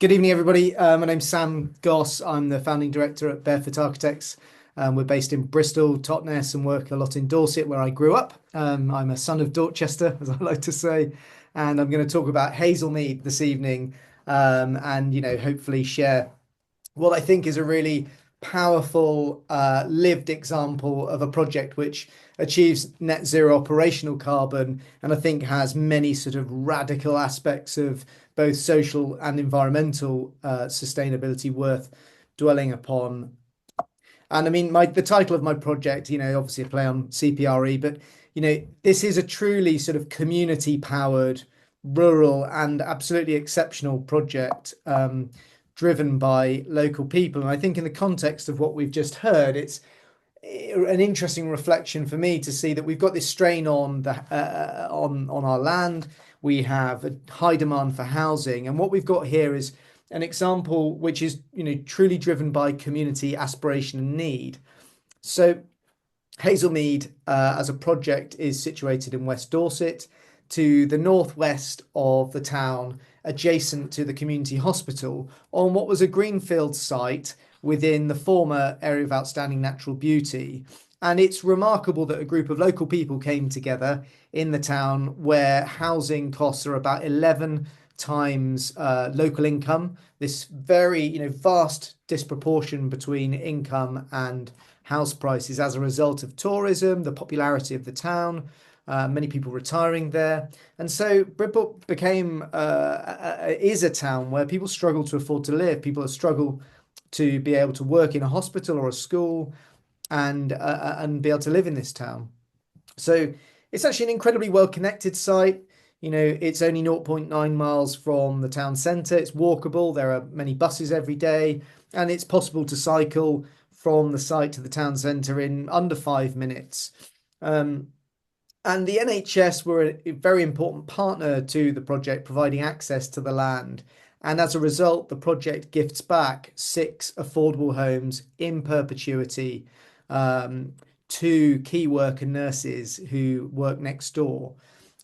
Good evening, everybody. My name's Sam Goss. I'm the founding director at Barefoot Architects. We're based in Bristol, Totnes, and work a lot in Dorset, where I grew up. I'm a son of Dorchester, as I like to say, and I'm going to talk about Hazelmead this evening, and hopefully share what I think is a really powerful lived example of a project which achieves net zero operational carbon and I think has many sort of radical aspects of both social and environmental sustainability worth dwelling upon. And I mean, the title of my project, obviously a play on CPRE, but this is a truly sort of community powered, rural, and absolutely exceptional project, driven by local people. And I think in the context of what we've just heard, it's an interesting reflection for me to see that we've got this strain on the on our land. We have a high demand for housing, and what we've got here is an example which is truly driven by community aspiration and need. So Hazelmead, as a project, is situated in West Dorset, to the northwest of the town, adjacent to the community hospital, on what was a greenfield site within the former area of outstanding natural beauty. And it's remarkable that a group of local people came together in the town where housing costs are about 11 times local income. This very, vast disproportion between income and house prices as a result of tourism, the popularity of the town, many people retiring there. And so Bridport is a town where people struggle to afford to live. People struggle to be able to work in a hospital or a school and be able to live in this town. So it's actually an incredibly well-connected site. It's only 0.9 miles from the town centre. It's walkable. There are many buses every day, and it's possible to cycle from the site to the town centre in under 5 minutes. And the NHS were a very important partner to the project, providing access to the land. And as a result, the project gifts back 6 affordable homes in perpetuity to key worker nurses who work next door.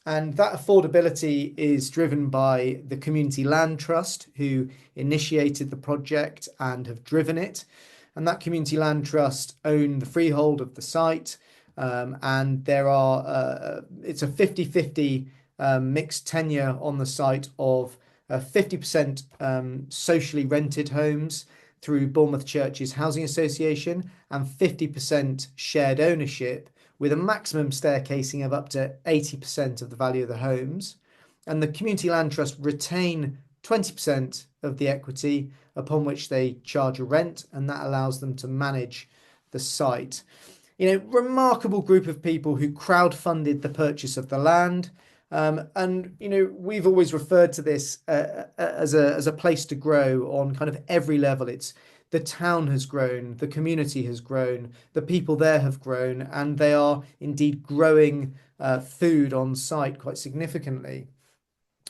And that affordability is driven by the Community Land Trust, who initiated the project and have driven it. And that Community Land Trust own the freehold of the site. And it's a 50-50 mixed tenure on the site of 50% socially rented homes through Bournemouth Churches Housing Association and 50% shared ownership, with a maximum staircasing of up to 80% of the value of the homes. And the Community Land Trust retain 20% of the equity, upon which they charge a rent, and that allows them to manage the site. Remarkable group of people who crowdfunded the purchase of the land. And we've always referred to this as a place to grow on kind of every level. It's the town has grown, the community has grown, the people there have grown, and they are indeed growing food on site quite significantly.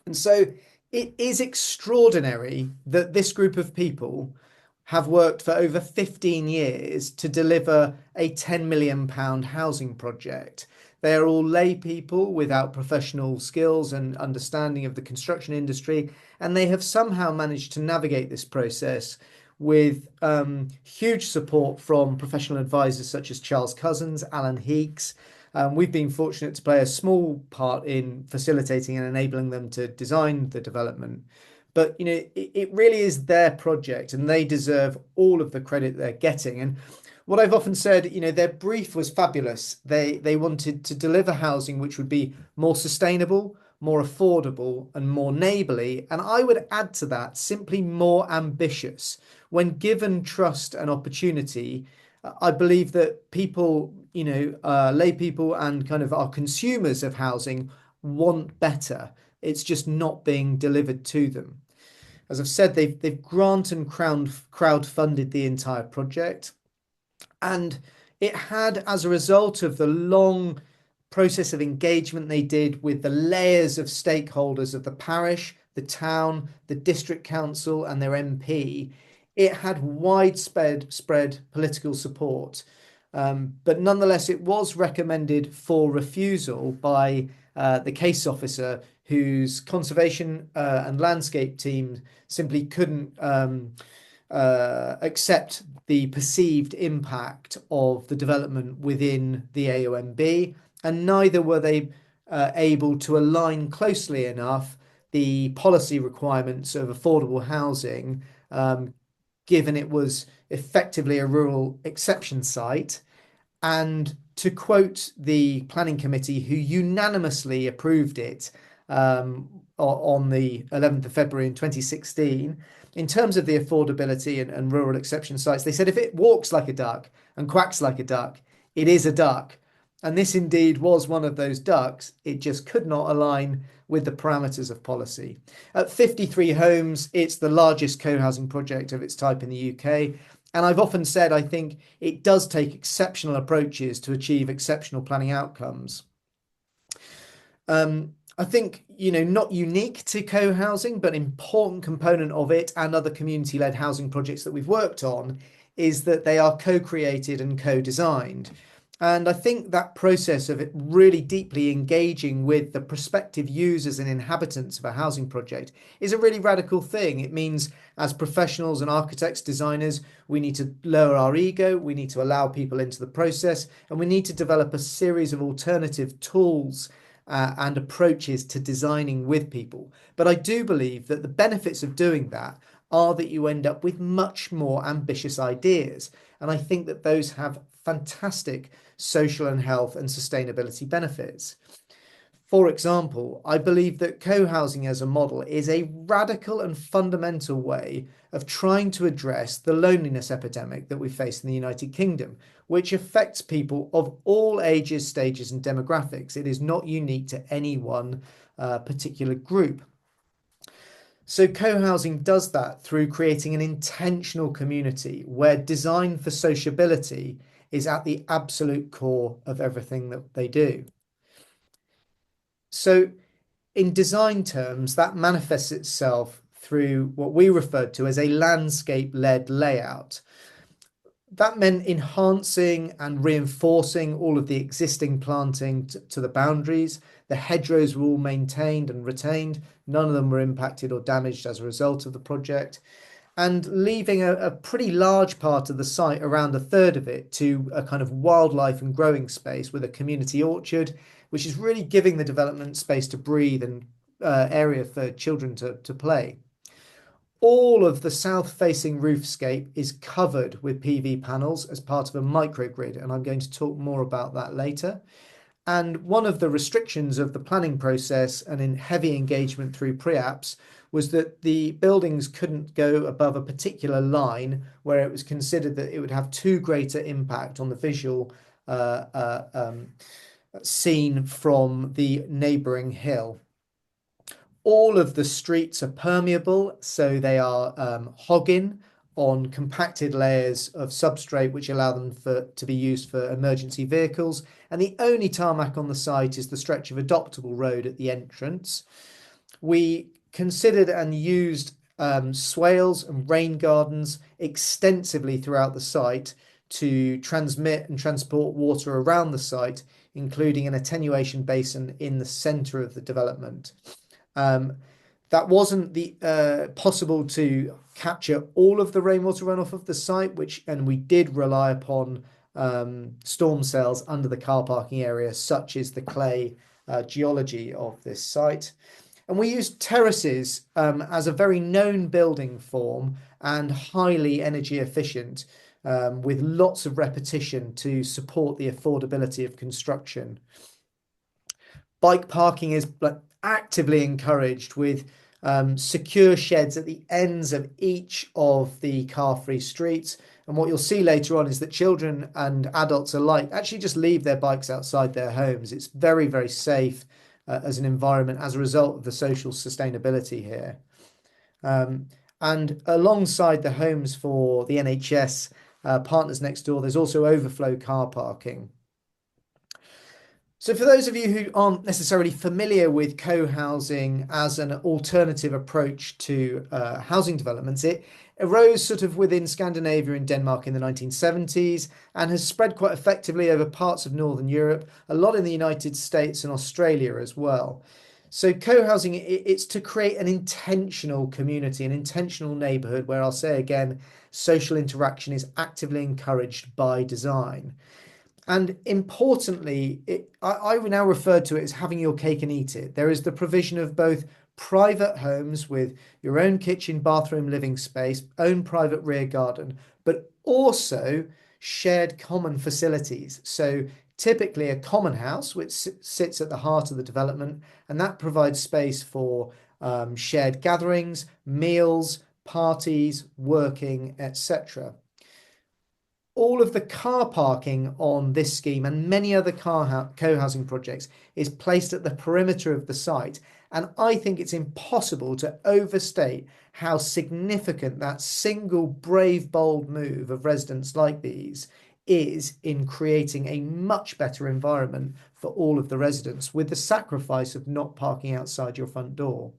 And so it is extraordinary that this group of people have worked for over 15 years to deliver a £10 million housing project. They are all lay people without professional skills and understanding of the construction industry, and they have somehow managed to navigate this process with huge support from professional advisors such as Charles Cousins, Alan Heeks. We've been fortunate to play a small part in facilitating and enabling them to design the development. But, it really is their project and they deserve all of the credit they're getting. And what I've often said, their brief was fabulous. They wanted to deliver housing which would be more sustainable, more affordable, and more neighbourly. And I would add to that simply more ambitious. When given trust and opportunity, I believe that people, lay people and kind of our consumers of housing want better. It's just not being delivered to them. As I've said, they've grant and crowd-funded the entire project. And it had, as a result of the long process of engagement they did with the layers of stakeholders of the parish, the town, the district council, and their MP, it had widespread political support. But nonetheless, it was recommended for refusal by the case officer, whose conservation and landscape team simply couldn't accept the perceived impact of the development within the AONB, and neither were they able to align closely enough the policy requirements of affordable housing, given it was effectively a rural exception site. And to quote the planning committee, who unanimously approved it on the 11th of February in 2016, in terms of the affordability and rural exception sites, they said if it walks like a duck and quacks like a duck, it is a duck. And this indeed was one of those ducks. It just could not align with the parameters of policy. At 53 homes, it's the largest co-housing project of its type in the UK. And I've often said, I think it does take exceptional approaches to achieve exceptional planning outcomes. I think, not unique to co-housing, but an important component of it and other community-led housing projects that we've worked on is that they are co-created and co-designed. And I think that process of it really deeply engaging with the prospective users and inhabitants of a housing project is a really radical thing. It means as professionals and architects, designers, we need to lower our ego, we need to allow people into the process, and we need to develop a series of alternative tools and approaches to designing with people. But I do believe that the benefits of doing that are that you end up with much more ambitious ideas. And I think that those have fantastic social and health and sustainability benefits. For example, I believe that co-housing as a model is a radical and fundamental way of trying to address the loneliness epidemic that we face in the United Kingdom, which affects people of all ages, stages, and demographics. It is not unique to any one particular group. So co-housing does that through creating an intentional community where design for sociability is at the absolute core of everything that they do. So in design terms, that manifests itself through what we referred to as a landscape-led layout. That meant enhancing and reinforcing all of the existing planting to the boundaries. The hedgerows were all maintained and retained. None of them were impacted or damaged as a result of the project. And leaving a pretty large part of the site, around a third of it, to a kind of wildlife and growing space with a community orchard, which is really giving the development space to breathe and area for children to play. All of the south-facing roofscape is covered with PV panels as part of a microgrid, and I'm going to talk more about that later. And one of the restrictions of the planning process and in heavy engagement through pre-apps was that the buildings couldn't go above a particular line where it was considered that it would have too greater impact on the visual scene from the neighbouring hill. All of the streets are permeable, so they are hogging on compacted layers of substrate which allow them to be used for emergency vehicles. And the only tarmac on the site is the stretch of adoptable road at the entrance. We considered and used swales and rain gardens extensively throughout the site to transmit and transport water around the site, including an attenuation basin in the centre of the development. That wasn't possible to capture all of the rainwater runoff of the site, and we did rely upon storm cells under the car parking area, such is the clay geology of this site. And we used terraces as a very known building form and highly energy efficient, with lots of repetition to support the affordability of construction. Bike parking is actively encouraged with secure sheds at the ends of each of the car-free streets. And what you'll see later on is that children and adults alike actually just leave their bikes outside their homes. It's very, very safe as an environment as a result of the social sustainability here. And alongside the homes for the NHS partners next door, there's also overflow car parking. So for those of you who aren't necessarily familiar with co-housing as an alternative approach to housing developments, it arose sort of within Scandinavia and Denmark in the 1970s and has spread quite effectively over parts of Northern Europe, a lot in the United States and Australia as well. So co-housing, it's to create an intentional community, an intentional neighborhood where I'll say again, social interaction is actively encouraged by design. And importantly, I would now refer to it as having your cake and eat it. There is the provision of both private homes with your own kitchen, bathroom, living space, own private rear garden, but also shared common facilities. So typically a common house, which sits at the heart of the development, and that provides space for shared gatherings, meals, parties, working, etc. All of the car parking on this scheme and many other co-housing projects is placed at the perimeter of the site. And I think it's impossible to overstate how significant that single brave, bold move of residents like these is in creating a much better environment for all of the residents with the sacrifice of not parking outside your front door.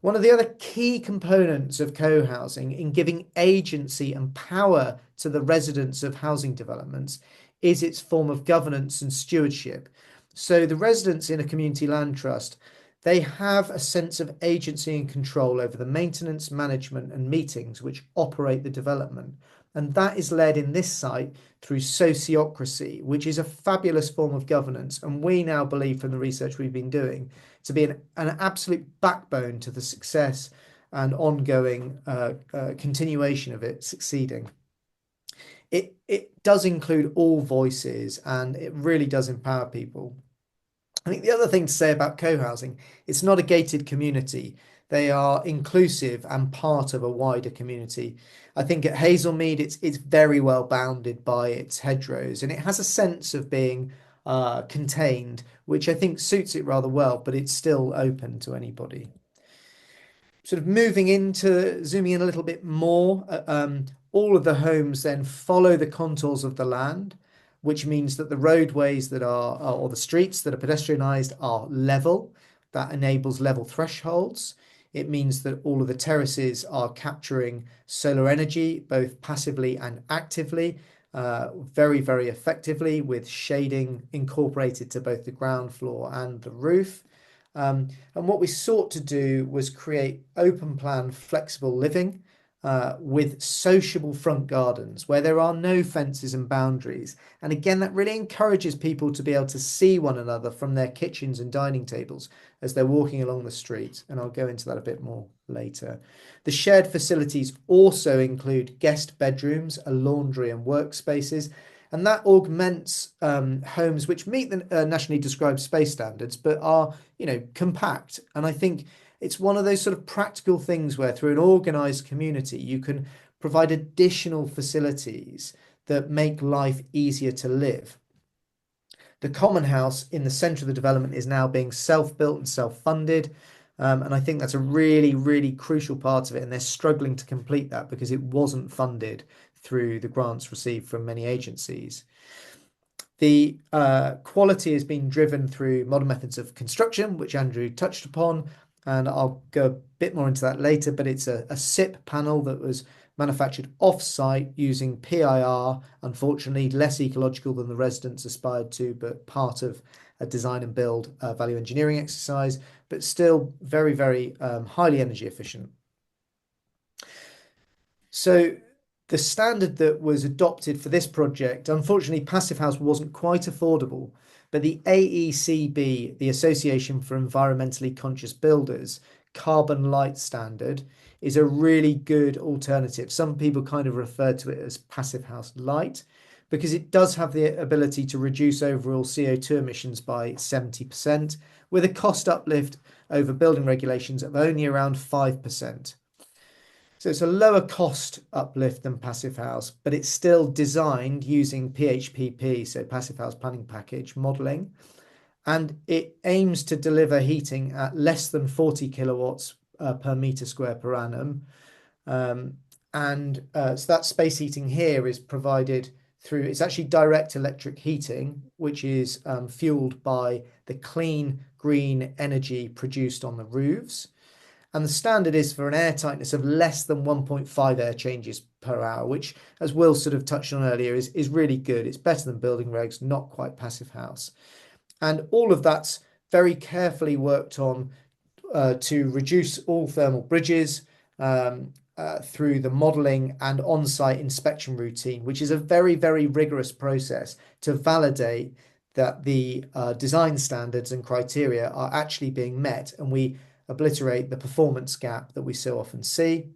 One of the other key components of co-housing in giving agency and power to the residents of housing developments is its form of governance and stewardship. So the residents in a community land trust, they have a sense of agency and control over the maintenance, management and meetings which operate the development. And that is led in this site through sociocracy, which is a fabulous form of governance. And we now believe from the research we've been doing to be an absolute backbone to the success and ongoing continuation of it succeeding. It does include all voices and it really does empower people. I think the other thing to say about co-housing, it's not a gated community. They are inclusive and part of a wider community. I think at Hazelmead, it's very well bounded by its hedgerows and it has a sense of being contained, which I think suits it rather well, but it's still open to anybody. Sort of zooming in a little bit more, all of the homes then follow the contours of the land, which means that the roadways or the streets that are pedestrianised are level. That enables level thresholds. It means that all of the terraces are capturing solar energy, both passively and actively, very, very effectively with shading incorporated to both the ground floor and the roof. And what we sought to do was create open plan, flexible living with sociable front gardens where there are no fences and boundaries. And again, that really encourages people to be able to see one another from their kitchens and dining tables as they're walking along the street. And I'll go into that a bit more later. The shared facilities also include guest bedrooms, a laundry and workspaces. And that augments homes which meet the nationally described space standards, but are, compact. And I think it's one of those sort of practical things where through an organised community, you can provide additional facilities that make life easier to live. The common house in the centre of the development is now being self-built and self-funded. And I think that's a really, really crucial part of it. And they're struggling to complete that because it wasn't funded through the grants received from many agencies. The quality has been driven through modern methods of construction, which Andrew touched upon, and I'll go a bit more into that later, but it's a SIP panel that was manufactured off-site using PIR, unfortunately less ecological than the residents aspired to, but part of a design and build value engineering exercise, but still very, very highly energy efficient. So the standard that was adopted for this project, unfortunately, Passive House wasn't quite affordable, but the AECB, the Association for Environmentally Conscious Builders, Carbon Light standard is a really good alternative. Some people kind of refer to it as Passive House Light because it does have the ability to reduce overall CO2 emissions by 70% with a cost uplift over building regulations of only around 5%. So it's a lower cost uplift than Passive House, but it's still designed using PHPP, so Passive House Planning Package modelling, and it aims to deliver heating at less than 40 kilowatts per metre square per annum. So that space heating here is provided through, it's actually direct electric heating, which is fueled by the clean green energy produced on the roofs. And the standard is for an air tightness of less than 1.5 air changes per hour, which, as Will sort of touched on earlier, is really good. It's better than building regs, not quite Passive House. And all of that's very carefully worked on to reduce all thermal bridges through the modelling and on-site inspection routine, which is a very, very rigorous process to validate that the design standards and criteria are actually being met, and we obliterate the performance gap that we so often see.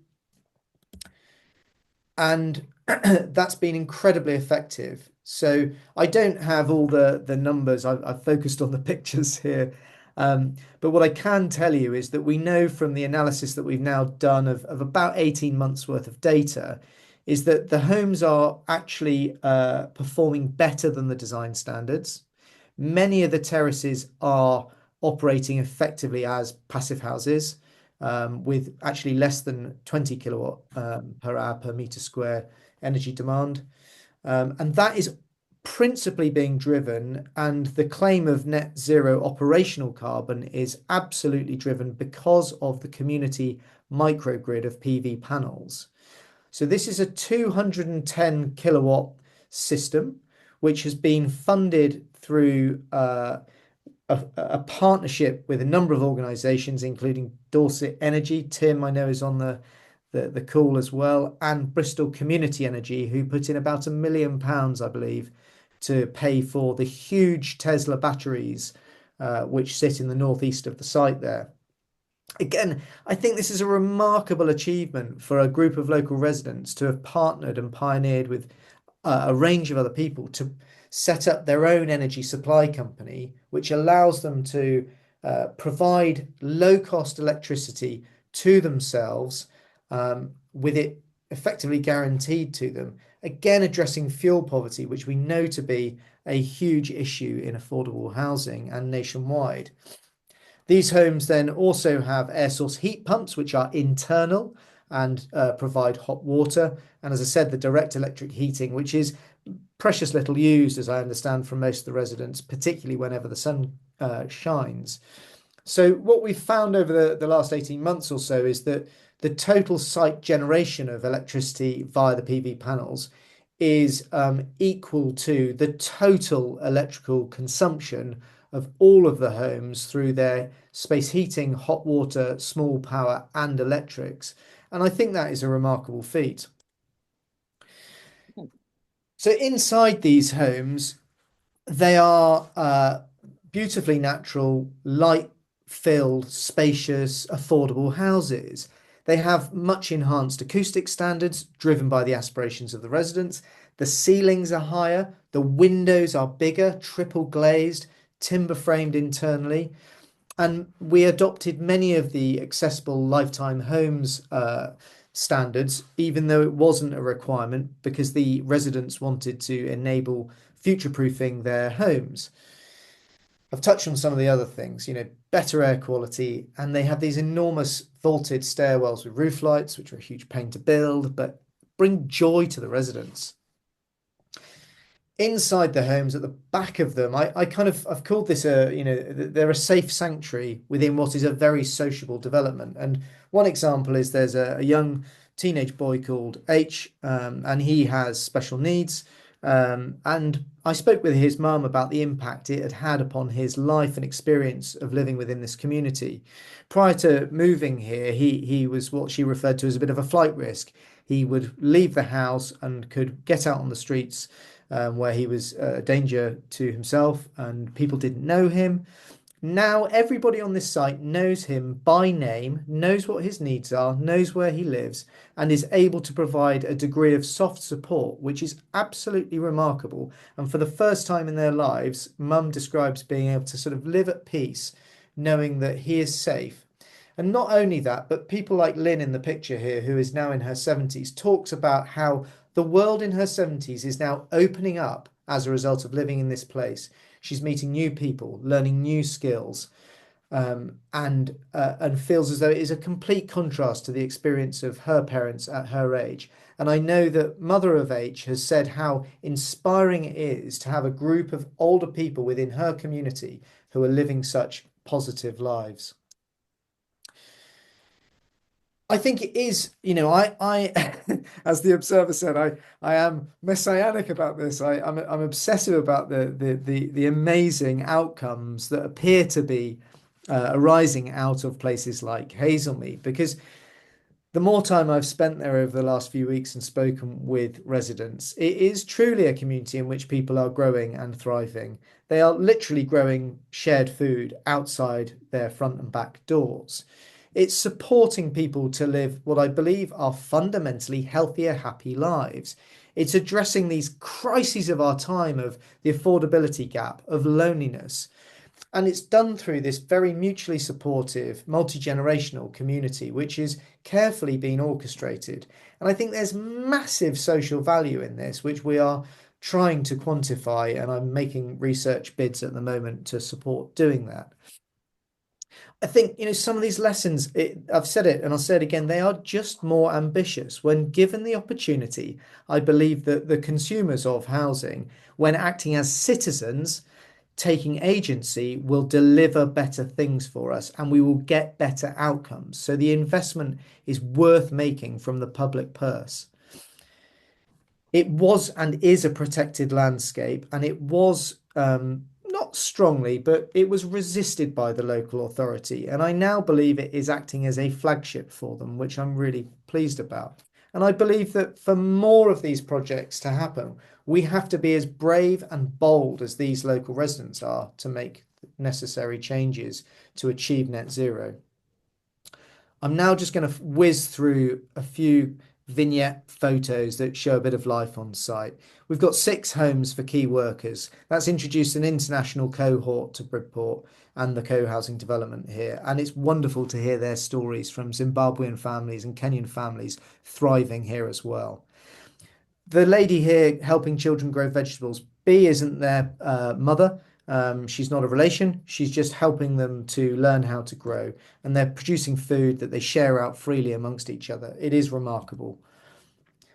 And that's been incredibly effective. So I don't have all the numbers. I've focused on the pictures here. But what I can tell you is that we know from the analysis that we've now done of about 18 months worth of data is that the homes are actually performing better than the design standards. Many of the terraces are operating effectively as passive houses with actually less than 20 kilowatt per hour per meter square energy demand. And that is principally being driven, and the claim of net zero operational carbon is absolutely driven because of the community microgrid of PV panels. So this is a 210 kilowatt system, which has been funded through a partnership with a number of organisations, including Dorset Energy. Tim, I know, is on the call as well, and Bristol Community Energy, who put in about £1 million, I believe, to pay for the huge Tesla batteries, which sit in the northeast of the site there. Again, I think this is a remarkable achievement for a group of local residents to have partnered and pioneered with a range of other people to set up their own energy supply company, which allows them to provide low-cost electricity to themselves with it effectively guaranteed to them. Again, addressing fuel poverty, which we know to be a huge issue in affordable housing and nationwide. These homes then also have air source heat pumps, which are internal and provide hot water. And as I said, the direct electric heating, which is precious little used, as I understand, from most of the residents, particularly whenever the sun shines. So what we've found over the last 18 months or so is that the total site generation of electricity via the PV panels is equal to the total electrical consumption of all of the homes through their space heating, hot water, small power and electrics. And I think that is a remarkable feat. So inside these homes, they are beautifully natural, light-filled, spacious, affordable houses. They have much enhanced acoustic standards driven by the aspirations of the residents. The ceilings are higher, the windows are bigger, triple glazed, timber framed internally. And we adopted many of the accessible lifetime homes standards, even though it wasn't a requirement, because the residents wanted to enable future-proofing their homes. I've touched on some of the other things, better air quality, and they have these enormous vaulted stairwells with roof lights, which are a huge pain to build, but bring joy to the residents. Inside the homes, at the back of them, I've called this they're a safe sanctuary within what is a very sociable development. And one example is there's a young teenage boy called H, and he has special needs. And I spoke with his mum about the impact it had had upon his life and experience of living within this community. Prior to moving here, he was what she referred to as a bit of a flight risk. He would leave the house and could get out on the streets where he was a danger to himself and people didn't know him. Now everybody on this site knows him by name, knows what his needs are, knows where he lives, and is able to provide a degree of soft support, which is absolutely remarkable. And for the first time in their lives, Mum describes being able to sort of live at peace, knowing that he is safe. And not only that, but people like Lynn in the picture here, who is now in her 70s, talks about how the world in her 70s is now opening up as a result of living in this place. She's meeting new people, learning new skills, and feels as though it is a complete contrast to the experience of her parents at her age. And I know that Mother of H has said how inspiring it is to have a group of older people within her community who are living such positive lives. I think it is, as the Observer said, I am messianic about this. I'm obsessive about the amazing outcomes that appear to be arising out of places like Hazelmead, because the more time I've spent there over the last few weeks and spoken with residents, it is truly a community in which people are growing and thriving. They are literally growing shared food outside their front and back doors. It's supporting people to live what I believe are fundamentally healthier, happy lives. It's addressing these crises of our time of the affordability gap, of loneliness, and it's done through this very mutually supportive, multi-generational community, which is carefully being orchestrated. And I think there's massive social value in this, which we are trying to quantify. And I'm making research bids at the moment to support doing that. I think, some of these lessons, I've said it and I'll say it again, they are just more ambitious. When given the opportunity, I believe that the consumers of housing, when acting as citizens, taking agency, will deliver better things for us and we will get better outcomes. So the investment is worth making from the public purse. It was and is a protected landscape, and it was not strongly, but it was resisted by the local authority. And I now believe it is acting as a flagship for them, which I'm really pleased about. And I believe that for more of these projects to happen, we have to be as brave and bold as these local residents are to make necessary changes to achieve net zero. I'm now just going to whiz through a few vignette photos that show a bit of life on site. We've got 6 homes for key workers. That's introduced an international cohort to Bridport and the co-housing development here. And it's wonderful to hear their stories from Zimbabwean families and Kenyan families thriving here as well. The lady here helping children grow vegetables, B isn't their mother. She's not a relation. She's just helping them to learn how to grow. And they're producing food that they share out freely amongst each other. It is remarkable.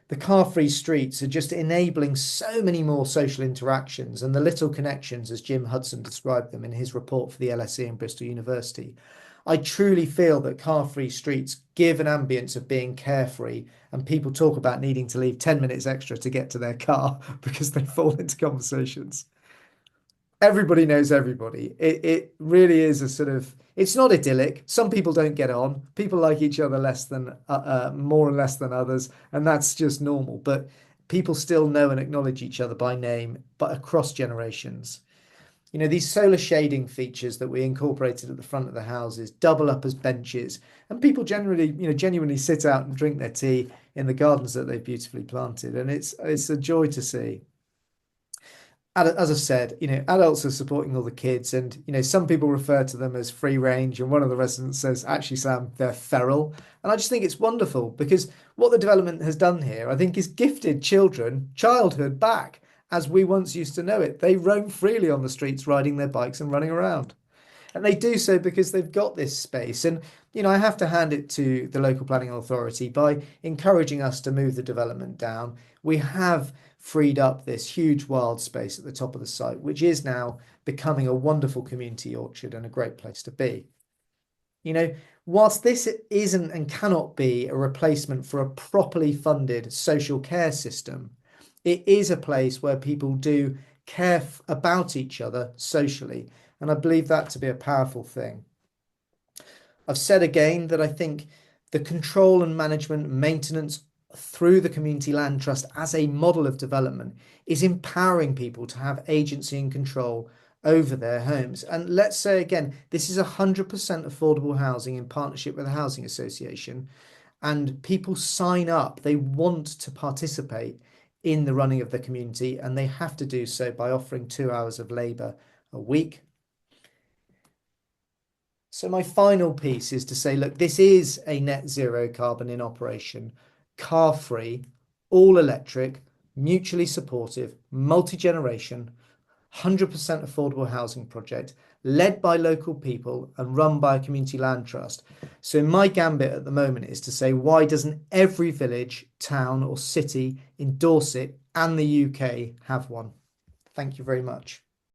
The car-free streets are just enabling so many more social interactions and the little connections, as Jim Hudson described them in his report for the LSE and Bristol University. I truly feel that car-free streets give an ambience of being carefree, and people talk about needing to leave 10 minutes extra to get to their car because they fall into conversations. Everybody knows everybody. It really is a sort of, it's not idyllic. Some people don't get on. People like each other less than more and less than others, and that's just normal. But people still know and acknowledge each other by name, but across generations. These solar shading features that we incorporated at the front of the houses double up as benches, and people generally, genuinely sit out and drink their tea in the gardens that they've beautifully planted, and it's a joy to see. As I said, adults are supporting all the kids, and some people refer to them as free range, and one of the residents says, actually, Sam, they're feral. And I just think it's wonderful because what the development has done here, I think, is gifted children childhood back as we once used to know it. They roam freely on the streets, riding their bikes and running around. And they do so because they've got this space. And, I have to hand it to the local planning authority by encouraging us to move the development down. We have freed up this huge wild space at the top of the site, which is now becoming a wonderful community orchard and a great place to be. Whilst this isn't and cannot be a replacement for a properly funded social care system, it is a place where people do care about each other socially. And I believe that to be a powerful thing. I've said again that I think the control and management maintenance through the Community Land Trust as a model of development is empowering people to have agency and control over their homes. And let's say again, this is 100% affordable housing in partnership with a housing association, and people sign up. They want to participate in the running of the community, and they have to do so by offering 2 hours of labour a week. So my final piece is to say, look, this is a net zero carbon in operation, car free, all electric, mutually supportive, multi-generation, 100% affordable housing project led by local people and run by a community land trust. So my gambit at the moment is to say, why doesn't every village, town or city in Dorset and the UK have one? Thank you very much.